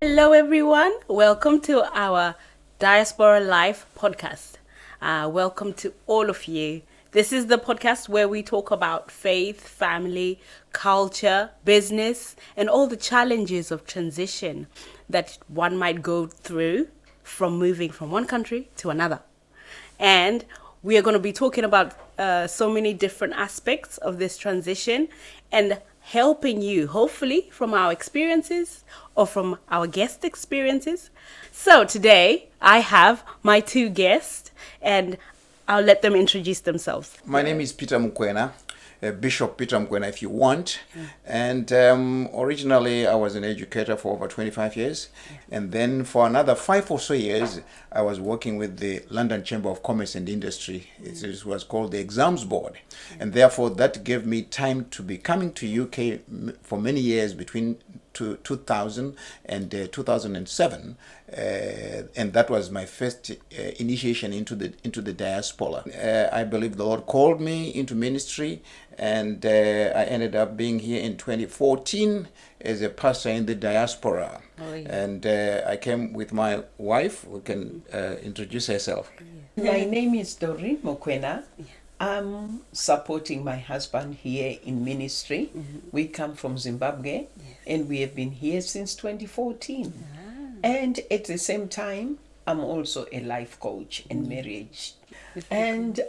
Hello, everyone. Welcome to our Diaspora Life podcast. Welcome to all of you. This is the podcast where we talk about faith, family, culture, business, and all the challenges of transition that one might go through from moving from one country to another. And we are going to be talking about so many different aspects of this transition and helping you, hopefully, from our experiences or from our guest experiences. So today I have my two guests and I'll let them introduce themselves. My name is Peter Mukwena, Bishop Peter Mukwena if you want. And originally I was an educator for over 25 years. And then for another 5 or so years, I was working with the London Chamber of Commerce and Industry. It was called the Exams Board. And therefore that gave me time to be coming to UK for many years between 2000 and 2007, and that was my first initiation into the diaspora. I believe the Lord called me into ministry, and I ended up being here in 2014 as a pastor in the diaspora. Oh, yeah. And I came with my wife, who can introduce herself. My name is Doreen Mukwena. I'm supporting my husband here in ministry. We come from Zimbabwe, and we have been here since 2014. And at the same time, I'm also a life coach and marriage. And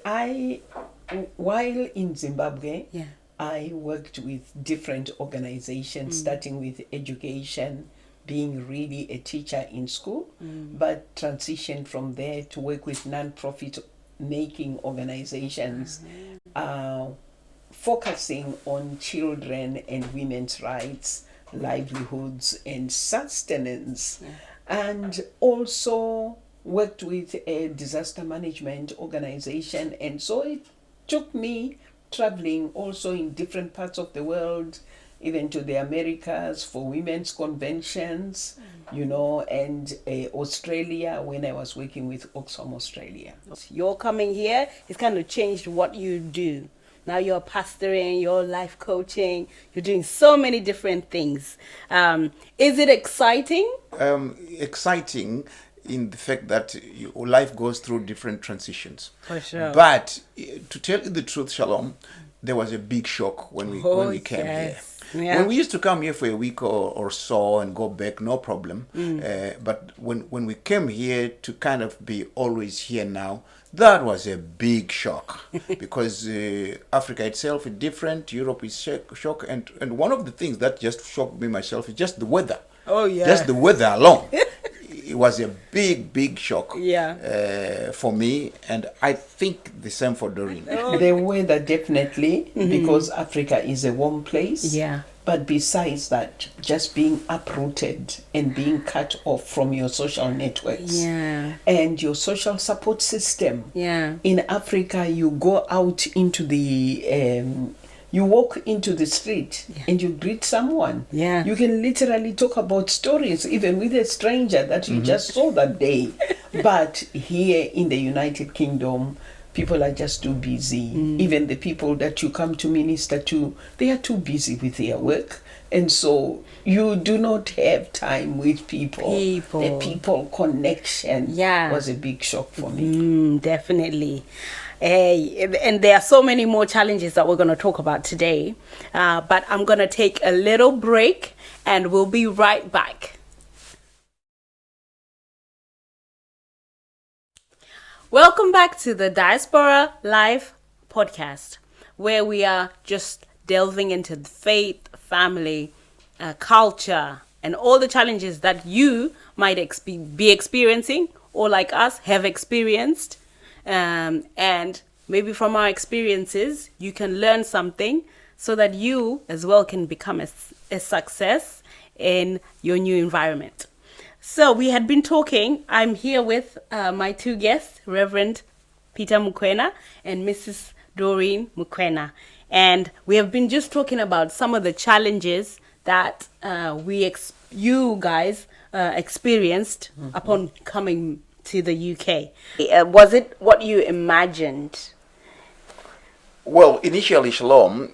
while in Zimbabwe, I worked with different organizations, starting with education, being really a teacher in school, but transitioned from there to work with non-profit making organizations, focusing on children and women's rights, livelihoods and sustenance, and also worked with a disaster management organization. And so it took me traveling also in different parts of the world, even to the Americas for women's conventions, and Australia when I was working with Oxfam Australia. Your coming here has kind of changed what you do. Now you're pastoring, you're life coaching, you're doing so many different things. Is it exciting? Exciting in the fact that your life goes through different transitions. For sure. But to tell you the truth, Shalom, there was a big shock when we came here. Yeah. When we used to come here for a week or so and go back, no problem. But when we came here to kind of be always here now, that was a big shock because Africa itself is different, Europe is shock, and one of the things that just shocked me myself is just the weather. Oh, yeah. Just the weather alone. It was a big shock for me, and I think the same for Doreen. The weather definitely, because Africa is a warm place. Yeah. But besides that, just being uprooted and being cut off from your social networks and your social support system. Yeah. In Africa, you go out into the you walk into the street and you greet someone. Yeah. You can literally talk about stories, even with a stranger that you just saw that day. But here in the United Kingdom, people are just too busy. Even the people that you come to minister to, they are too busy with their work. And so you do not have time with people. The people connection was a big shock for me. Definitely. And there are so many more challenges that we're going to talk about today. But I'm going to take a little break and we'll be right back. Welcome back to the Diaspora Life podcast, where we are just delving into the faith, family, culture, and all the challenges that you might be experiencing or like us have experienced. And maybe from our experiences, you can learn something so that you as well can become a success in your new environment. So we had been talking. I'm here with my two guests, Reverend Peter Mukwena and Mrs Doreen Mukwena. And we have been just talking about some of the challenges that you guys experienced upon coming to the UK. Was it what you imagined? Well, initially, Shalom,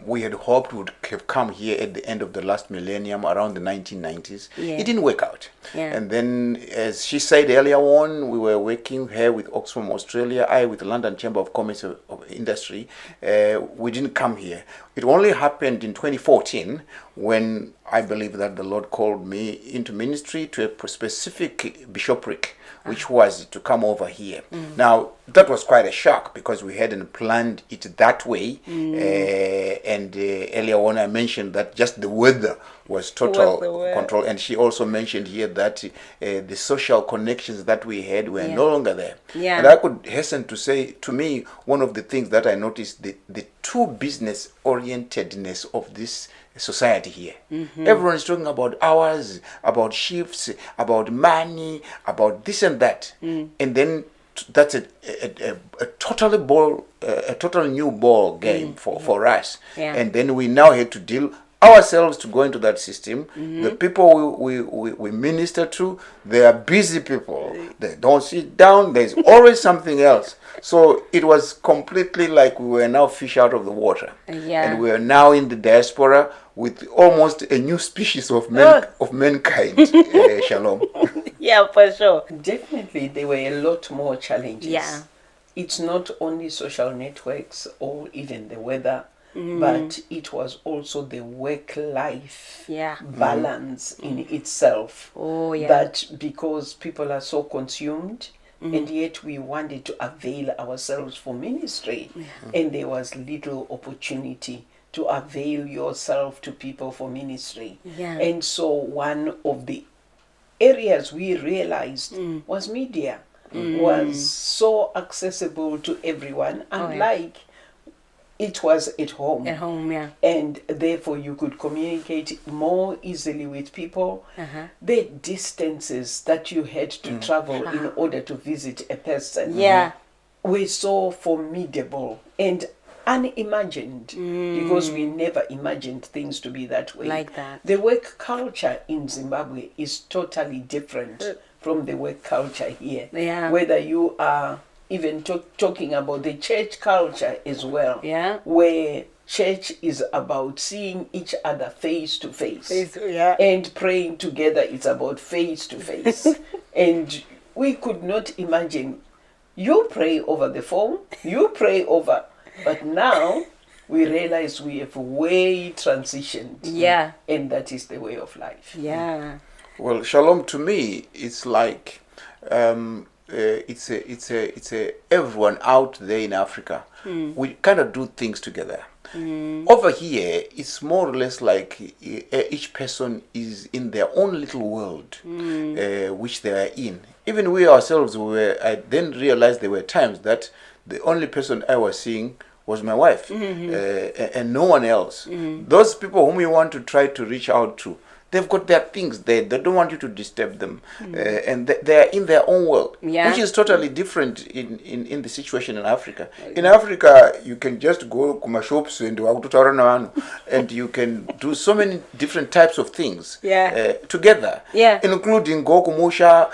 we had hoped would have come here at the end of the last millennium, around the 1990s. Yeah. It didn't work out. Yeah. And then, as she said earlier on, we were working here with Oxfam Australia, I with the London Chamber of Commerce of Industry. We didn't come here. It only happened in 2014 when I believe that the Lord called me into ministry to a specific bishopric, which was to come over here. Now, that was quite a shock because we hadn't planned it that way. And earlier on, I mentioned that just the weather was total control. And she also mentioned here that the social connections that we had were no longer there. Yeah. And I could hasten to say, to me, one of the things that I noticed, the too business orientedness of this society here. Everyone is talking about hours, about shifts, about money, about this and that. And then that's a total new ball game for us. Yeah. And then we now had to deal ourselves to go into that system. The people we minister to, they are busy people. They don't sit down. There's always something else. So it was completely like we were now fish out of the water. Yeah. And we are now in the diaspora with almost a new species of mankind. Shalom. Yeah, for sure. Definitely, there were a lot more challenges. Yeah. It's not only social networks or even the weather, but it was also the work-life balance in itself. Oh, yeah. That because people are so consumed, and yet we wanted to avail ourselves for ministry, and there was little opportunity to avail yourself to people for ministry. Yeah. And so one of the areas we realized was media was so accessible to everyone, unlike it was at home. At home, yeah. And therefore you could communicate more easily with people. The distances that you had to travel in order to visit a person were so formidable and unimagined, because we never imagined things to be that way. Like that. The work culture in Zimbabwe is totally different from the work culture here. Yeah. Whether you are even talking about the church culture as well, where church is about seeing each other face to face, and praying together. It's about face to face. And we could not imagine, you pray over the phone, you pray over, but now we realize we have way transitioned. Yeah. And that is the way of life. Yeah. Well, Shalom, to me, it's like it's a everyone out there in Africa. We kind of do things together. Over here, it's more or less like each person is in their own little world, which they are in. Even we ourselves I then realized there were times that the only person I was seeing was my wife, and no one else. Those people whom you want to try to reach out to, they've got their things there. They don't want you to disturb them. And they are in their own world, which is totally different in the situation in Africa. In Africa, you can just go to my shops and you can do so many different types of things together, including go kumusha.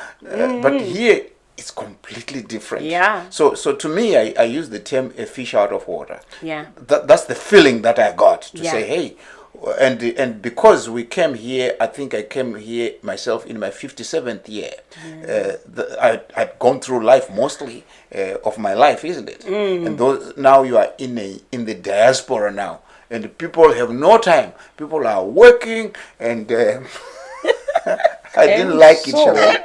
But here, it's completely different. Yeah. So to me, I use the term a fish out of water. Yeah. That's the feeling that I got to say, hey, and because we came here, I think I came here myself in my 57th year. I'd gone through life mostly of my life, isn't it? And those, now you are in the diaspora now, and people have no time. People are working, and I didn't like it, Shalom.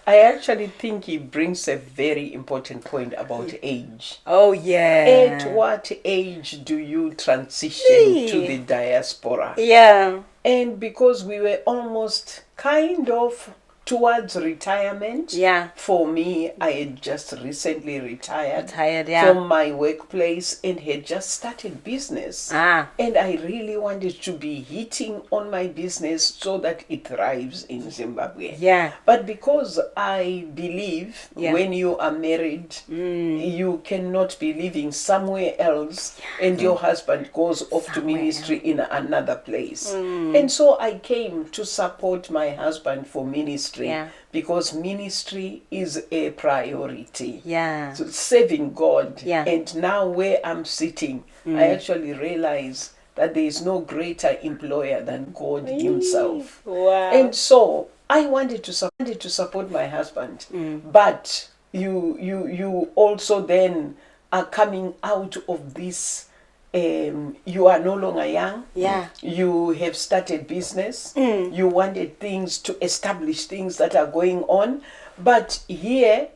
I actually think he brings a very important point about age. Oh, yeah. At what age do you transition to the diaspora? Yeah. And because we were almost kind of towards retirement. Yeah. For me, I had just recently retired yeah. from my workplace and had just started business. Ah. And I really wanted to be hitting on my business so that it thrives in Zimbabwe. Yeah. But because I believe when you are married, you cannot be living somewhere else and your husband goes off to ministry in another place. And so I came to support my husband for ministry. ministry, Yeah. because ministry is a priority. Yeah. So serving God. Yeah. And now where I'm sitting, I actually realize that there is no greater employer than God himself. Wow. And so I wanted to support my husband, but you also then are coming out of this. You are no longer young. Yeah. You have started business. You wanted things to establish things that are going on, but here,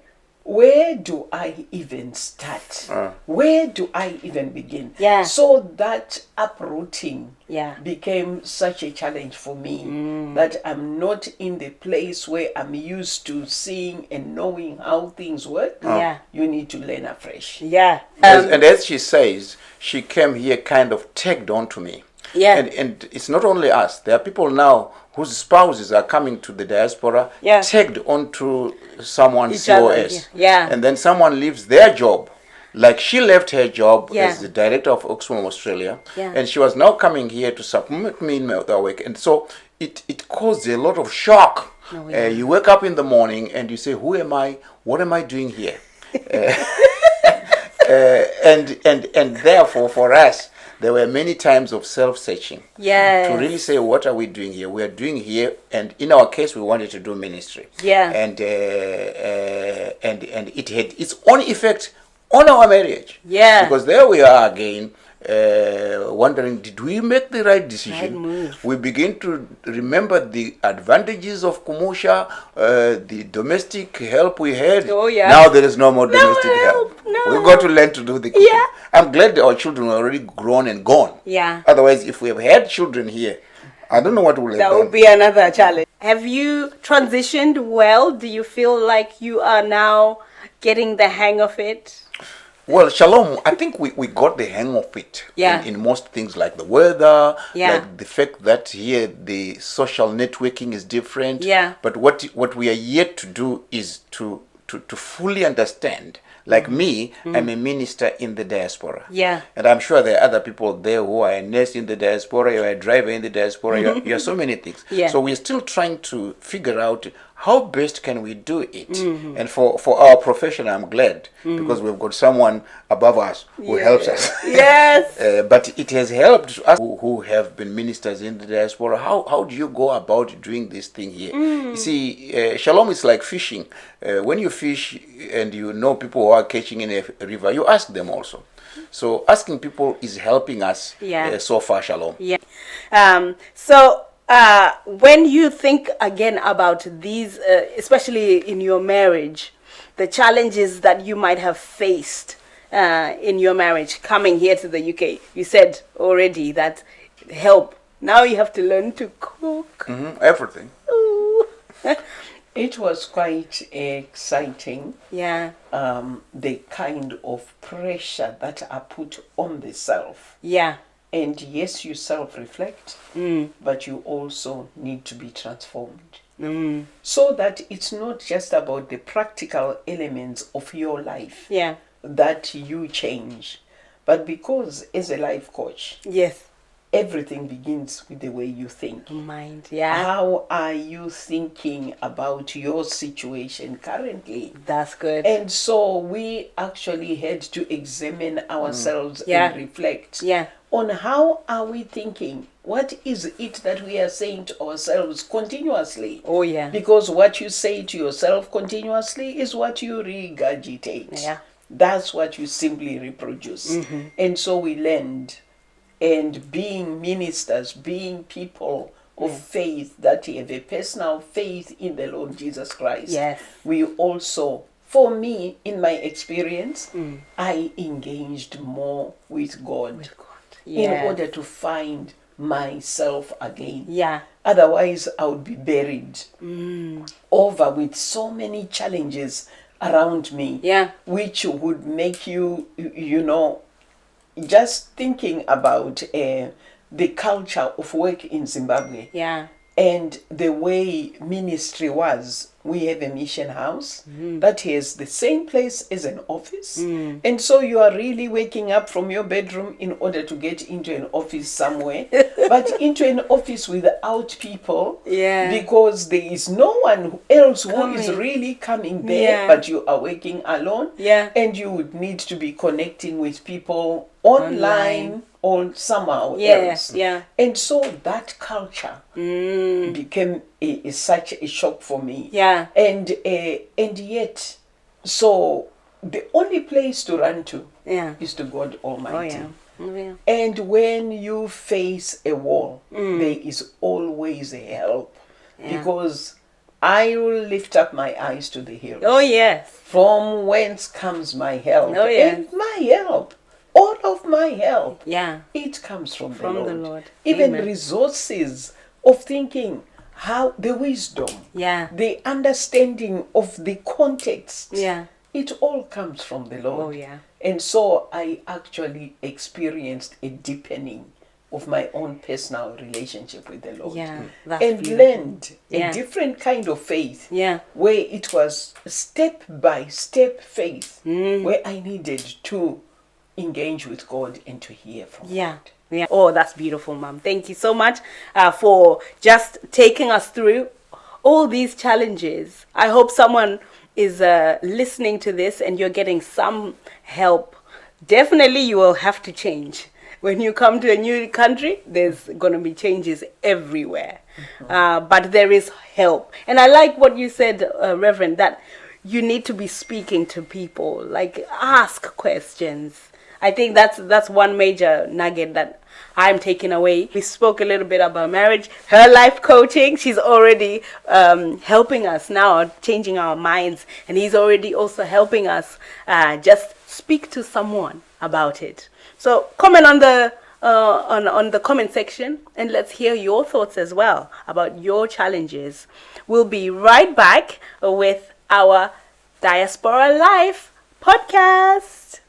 where do I even start? Where do I even begin? Yeah. So that uprooting Yeah. became such a challenge for me, that I'm not in the place where I'm used to seeing and knowing how things work. Yeah. You need to learn afresh. Yeah. And as she says, she came here kind of tagged on to me. Yeah. And it's not only us. There are people now whose spouses are coming to the diaspora, Yeah. tagged onto someone's Each other, COS. yeah. And then someone leaves their job. Like she left her job Yeah. as the director of Oxfam Australia, Yeah. and she was now coming here to support me in my other work. And so it caused a lot of shock. Oh, yeah. You wake up in the morning and you say, who am I? What am I doing here? And therefore, for us, there were many times of self-searching. Yes. To really say, what are we doing here? We are doing here, and in our case, we wanted to do ministry. Yeah. And it had its own effect on our marriage. Yeah. Because there we are again, wondering, did we make the right decision? Right move. We begin to remember the advantages of Kumusha, the domestic help we had. Oh, yeah. Now there is no more domestic help, help. no We've got to learn to do the cooking. Yeah. I'm glad that our children are already grown and gone. Yeah. Otherwise, if we have had children here, I don't know what would have That done. would be another challenge. Have you transitioned well? Do you feel like you are now getting the hang of it? Well, Shalom, I think we got the hang of it. Yeah. In most things like the weather, Yeah. like the fact that here the social networking is different. Yeah. But what we are yet to do is to fully understand. Like me, I'm a minister in the diaspora. Yeah. And I'm sure there are other people there who are a nurse in the diaspora, you're a driver in the diaspora, you're so many things. Yeah. So we're still trying to figure out how best can we do it. And for our profession, I'm glad because we've got someone above us who helps us. Yes. But it has helped us who have been ministers in the diaspora. How do you go about doing this thing here? You see, Shalom is like fishing. When you fish and you know people who are catching in a river, you ask them also. So asking people is helping us so far, Shalom. Yeah. When you think again about these, especially in your marriage, the challenges that you might have faced in your marriage coming here to the UK, you said already that help. Now you have to learn to cook. Everything. Ooh. It was quite exciting. Yeah. The kind of pressure that are put on the self. Yeah. And yes, you self-reflect, but you also need to be transformed. So that it's not just about the practical elements of your life Yeah. that you change, but because as a life coach, Yes. everything begins with the way you think. Mind. Yeah. How are you thinking about your situation currently? That's good. And so we actually had to examine ourselves Yeah. and reflect Yeah. on how are we thinking? What is it that we are saying to ourselves continuously? Oh, yeah. Because what you say to yourself continuously is what you regurgitate. Yeah. That's what you simply reproduce. And so we learned, and being ministers, being people of faith that have a personal faith in the Lord Jesus Christ, Yes. we also, for me, in my experience, I engaged more with God, in order to find myself again. Yeah. Otherwise, I would be buried over with so many challenges around me, Yeah. which would make you, you know, just thinking about the culture of work in Zimbabwe Yeah. and the way ministry was we have a mission house that has the same place as an office. And so you are really waking up from your bedroom in order to get into an office somewhere, but into an office without people, because there is no one else who is really coming there, but you are working alone, and you would need to be connecting with people online or somehow else. And so that culture became such a shock for me. And yet, so the only place to run to is to God Almighty. And when you face a wall, there is always a help, because I will lift up my eyes to the hills. From whence comes my help? And my help, all of my help, it comes from the Lord. Even resources of thinking, how the wisdom, the understanding of the context, it all comes from the Lord. And so I actually experienced a deepening of my own personal relationship with the Lord, and learned a different kind of faith, where it was step by step faith, where I needed to engage with God and to hear from God. Oh, that's beautiful, Mom. Thank you so much for just taking us through all these challenges. I hope someone is listening to this and you're getting some help. Definitely you will have to change. When you come to a new country, there's going to be changes everywhere. But there is help. And I like what you said, Reverend, that you need to be speaking to people, like ask questions. I think that's one major nugget that I'm taking away. We spoke a little bit about marriage, her life coaching. She's already helping us now, changing our minds. And he's already also helping us just speak to someone about it. So comment on the comment section, and let's hear your thoughts as well about your challenges. We'll be right back with our Diaspora Life podcast.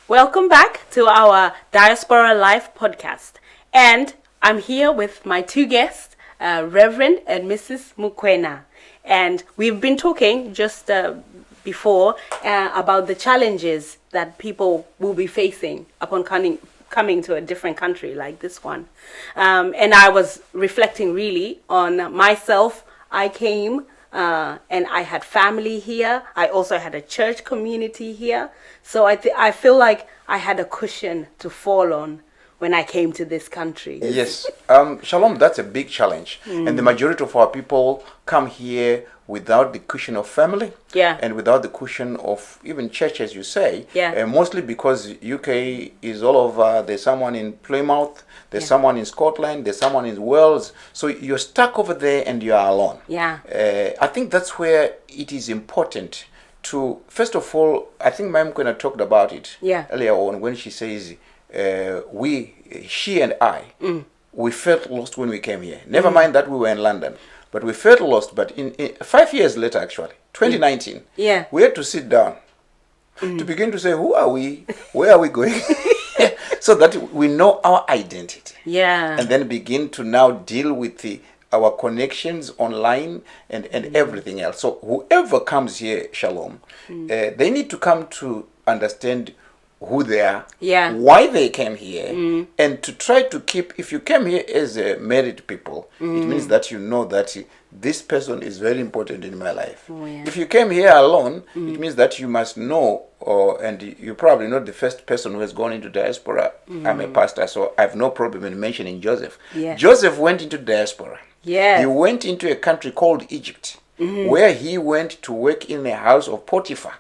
Welcome back to our Diaspora Life podcast. And I'm here with my two guests, Reverend and Mrs. Mukwena. And we've been talking just before about the challenges that people will be facing upon coming to a different country like this one. And I was reflecting really on myself. I came and I had family here. I also had a church community here. So I feel like I had a cushion to fall on when I came to this country. Yes. Shalom, that's a big challenge. And the majority of our people come here without the cushion of family, and without the cushion of even church, as you say, mostly because UK is all over. There's someone in Plymouth, there's someone in Scotland, there's someone in Wales, so you're stuck over there and you are alone. I think that's where it is important to, first of all, I think Ma'am Mukwena talked about it earlier on when she says she and I, we felt lost when we came here. Never mind that we were in London. But we felt lost. But in 5 years later, actually, 2019, we had to sit down to begin to say, who are we? Where are we going? So that we know our identity. And then begin to now deal with our connections online and everything else. So whoever comes here, Shalom, they need to come to understand who they are, why they came here, and to try to keep, if you came here as a married people, it means that you know that this person is very important in my life. If you came here alone, it means that you must know, and you're probably not the first person who has gone into diaspora. I'm a pastor, so I have no problem in mentioning Joseph. Joseph went into diaspora. He went into a country called Egypt, where he went to work in the house of Potiphar.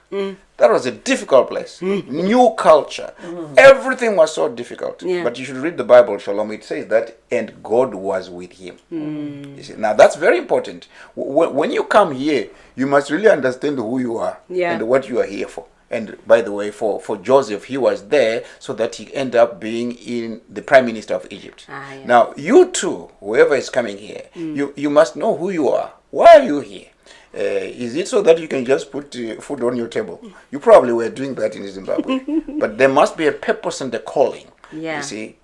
That was a difficult place. New culture. Everything was so difficult. But you should read the Bible, Shalom. It says that, and God was with him. You see, now that's very important. When you come here, you must really understand who you are and what you are here for. And by the way, for Joseph, he was there so that he ended up being in the Prime Minister of Egypt. Now, you too, whoever is coming here, you must know who you are. Why are you here? Is it so that you can just put food on your table? You probably were doing that in Zimbabwe. But there must be a purpose and a calling. Yeah. You see,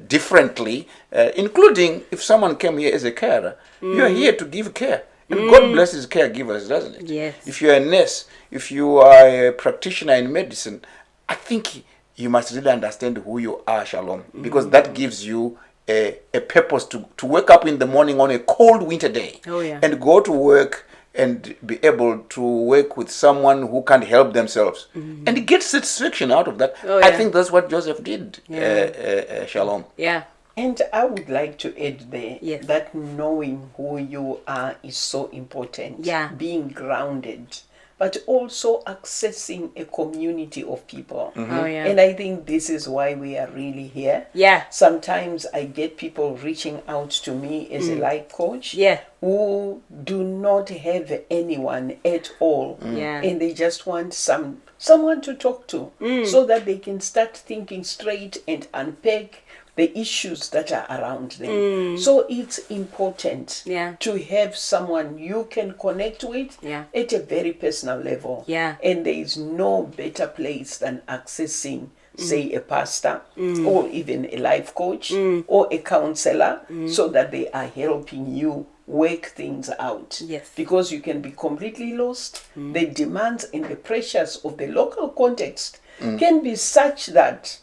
differently, including if someone came here as a carer, you are here to give care. And God blesses caregivers, doesn't it? Yes. If you're a nurse, if you are a practitioner in medicine, I think you must really understand who you are, Shalom, because that gives you a purpose to wake up in the morning on a cold winter day Oh, yeah. and go to work and be able to work with someone who can't help themselves and get satisfaction out of that. Oh, I yeah. think that's what Joseph did, Yeah. Shalom. Yeah. And I would like to add there Yes. that knowing who you are is so important. Yeah. Being grounded, but also accessing a community of people. Oh, yeah. And I think this is why we are really here. Yeah. Sometimes I get people reaching out to me as a life coach Yeah. who do not have anyone at all. Yeah. And they just want someone to talk to so that they can start thinking straight and unpack the issues that are around them. So it's important Yeah. to have someone you can connect with Yeah. at a very personal level. Yeah. And there is no better place than accessing, say, a pastor or even a life coach or a counselor so that they are helping you work things out. Yes. Because you can be completely lost. The demands and the pressures of the local context can be such that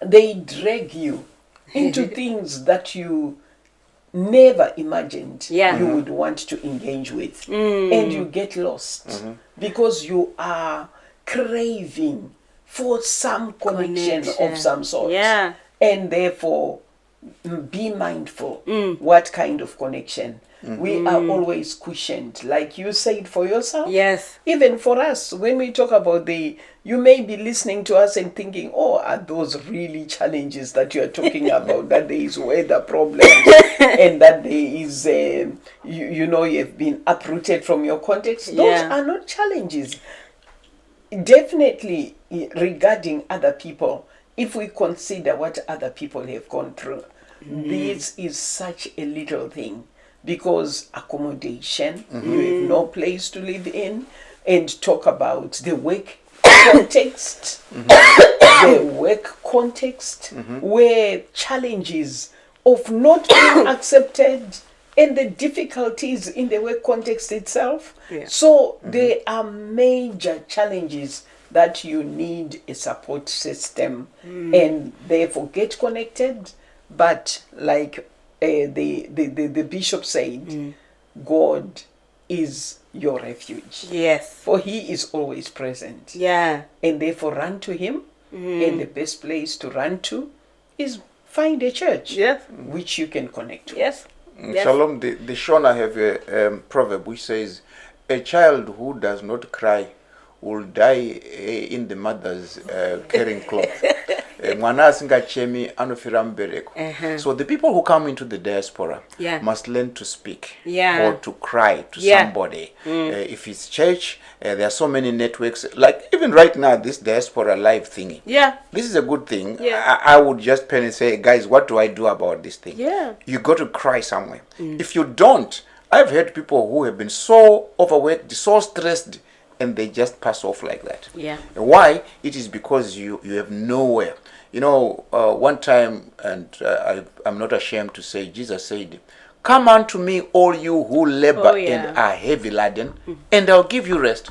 they drag you into things that you never imagined Yeah. you would want to engage with. And you get lost because you are craving for some connection of some sort. Yeah. And therefore, be mindful what kind of connection. We are always cushioned, like you said for yourself. Yes. Even for us, when we talk about you may be listening to us and thinking, oh, are those really challenges that you are talking about, that there is weather problems and that there is, you know, you've been uprooted from your context. Those Yeah. are not challenges. Definitely regarding other people, if we consider what other people have gone through, this is such a little thing. Because accommodation, you have no place to live in, and talk about the work context, the work context, where challenges of not being accepted and the difficulties in the work context itself. Yeah. So there are major challenges that you need a support system and therefore get connected. But like the bishop said, God is your refuge. Yes. For he is always present. Yeah. And therefore run to him. And the best place to run to is find a church. Yes. Which you can connect to. Yes. Yes. Shalom, the Shona have a proverb which says, a child who does not cry will die in the mother's carrying cloth. Mwana asingachemi anofira mbereko. So the people who come into the diaspora must learn to speak or to cry to somebody. If it's church, there are so many networks. Like even right now, this diaspora live thingy. Yeah. This is a good thing. Yeah. I would just pen and say, guys, what do I do about this thing? Yeah. You got to cry somewhere. If you don't, I've heard people who have been so overworked, so stressed, and they just pass off like that. Yeah. Why? It is because you have nowhere. You know, one time, and I'm not ashamed to say, Jesus said, come unto me, all you who labor and are heavy laden, and I'll give you rest.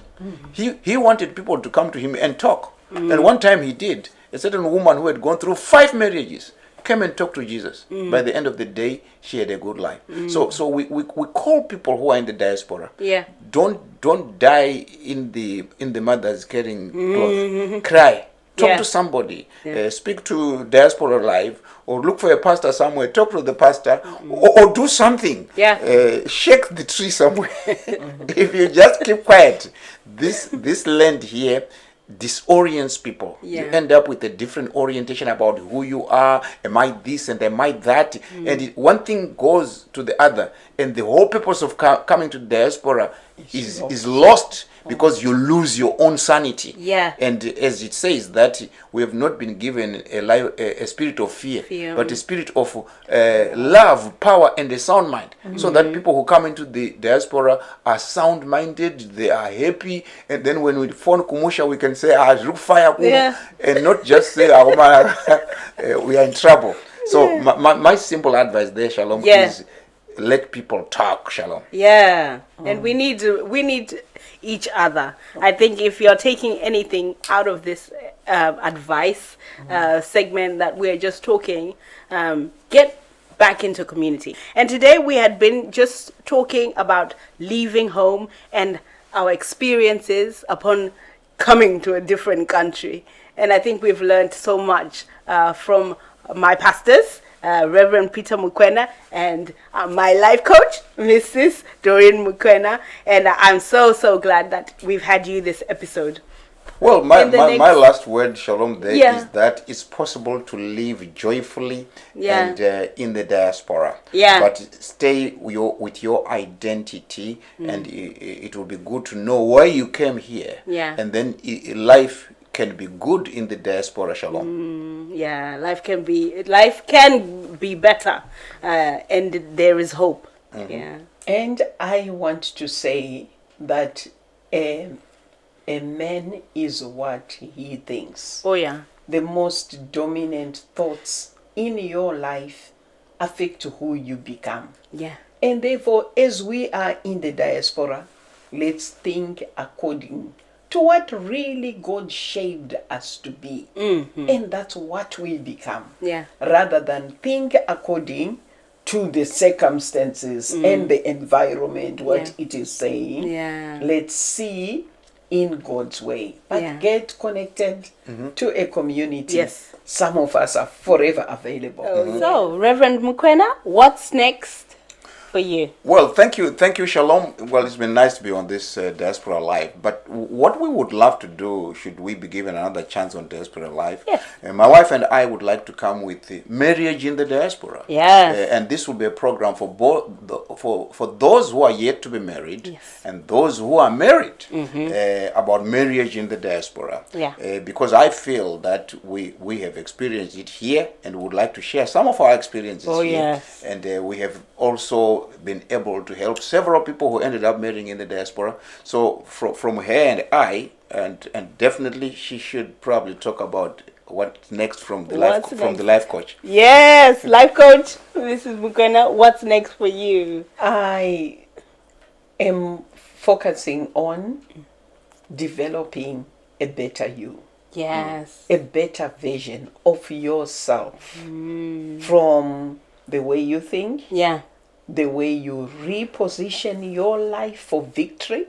He wanted people to come to him and talk. And one time he did. A certain woman who had gone through 5 marriages came and talked to Jesus. By the end of the day, she had a good life. So we call people who are in the diaspora. Yeah. Don't die in the mother's carrying cloth. Cry. Talk to somebody. Speak to Diaspora Live, or look for a pastor somewhere. Talk to the pastor, or do something. Shake the tree somewhere. If you just keep quiet, this land here disorients people. You end up with a different orientation about who you are. Am I this and am I that? And one thing goes to the other, and the whole purpose of coming to the diaspora is lost. because you lose your own sanity. Yeah. And as it says that we have not been given a spirit of fear, but a spirit of love, power, and a sound mind. So that people who come into the diaspora are sound-minded, they are happy, and then when we phone Kumusha, we can say, fire, and not just say, we are in trouble. So my simple advice there, Shalom, is let people talk, Shalom. Yeah, and we need each other. I think if you're taking anything out of this advice segment that we're just talking, get back into community. And today we had been just talking about leaving home and our experiences upon coming to a different country. And I think we've learned so much from my pastors, Reverend Peter Mukwena, and my life coach, Mrs Doreen Mukwena. And I'm so glad that we've had you this episode. Well, my last word, Shalom, there is that it's possible to live joyfully and in the diaspora. Yeah. But stay with your identity, and it will be good to know why you came here. Yeah. And then life can be good in the diaspora, Shalom. Life can be better, and there is hope. Yeah. And I want to say that a man is what he thinks. Oh yeah. The most dominant thoughts in your life affect who you become. Yeah. And therefore, as we are in the diaspora, let's think according to what really God shaped us to be. And that's what we become. Yeah. Rather than think according to the circumstances and the environment, what it is saying. Yeah. Let's see in God's way. But get connected to a community. Yes. Some of us are forever available. So, Reverend Mukwena, what's next for you? Well, thank you, Shalom. Well, it's been nice to be on this Diaspora Live. But what we would love to do, should we be given another chance on Diaspora Live, my wife and I would like to come with the marriage in the diaspora. Yes. And this will be a program for for those who are yet to be married and those who are married, about marriage in the diaspora. Yeah. Because I feel that we have experienced it here and would like to share some of our experiences here. Yes. And we have also been able to help several people who ended up marrying in the diaspora. So from her and I, and definitely she should probably talk about what's next from the life coach. Yes, life coach, Mrs. Mukwena, what's next for you? I am focusing on developing a better you. Yes. A better version of yourself from the way you think. Yeah. The way you reposition your life for victory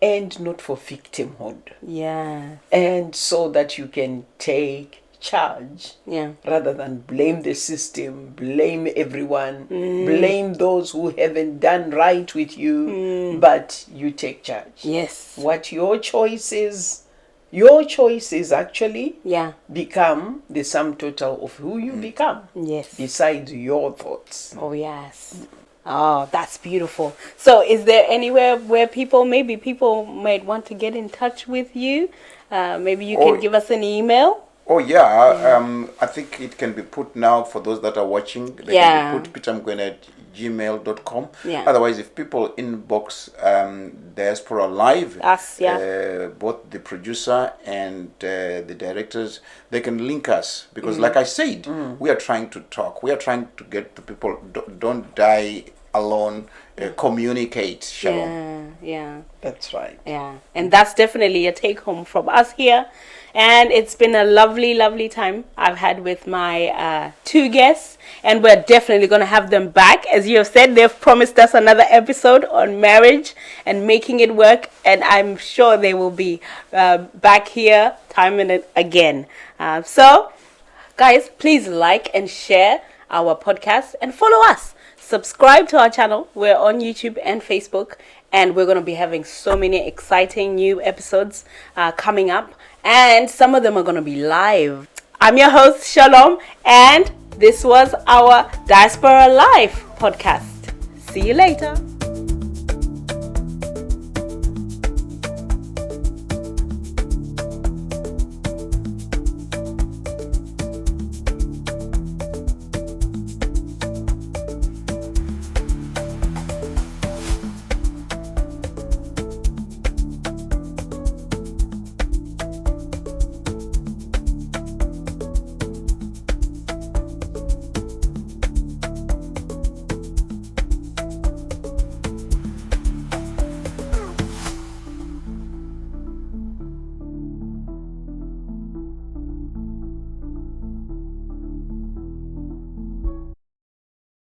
and not for victimhood. Yeah. And so that you can take charge rather than blame the system, blame everyone, blame those who haven't done right with you, but you take charge. Yes. What your choices actually become the sum total of who you become. Yes. Besides your thoughts. Oh, yes. Oh, that's beautiful. So is there anywhere where people might want to get in touch with you? Maybe you can give us an email. Oh, yeah. I think it can be put now for those that are watching. They can be put petermukwena@gmail.com. Yeah. Otherwise, if people inbox Diaspora Live, both the producer and the directors, they can link us. Because like I said, we are trying to talk. We are trying to get to people, don't die alone, communicate. Shalom. Yeah. That's right. Yeah. And that's definitely a take home from us here. And it's been a lovely time I've had with my two guests. And we're definitely going to have them back. As you have said, they've promised us another episode on marriage and making it work. And I'm sure they will be back here time and again. So, guys, please like and share our podcast and follow us. Subscribe to our channel. We're on YouTube and Facebook. And we're going to be having so many exciting new episodes coming up. And some of them are going to be live. I'm your host, Shalom. And this was our Diaspora Live podcast. See you later.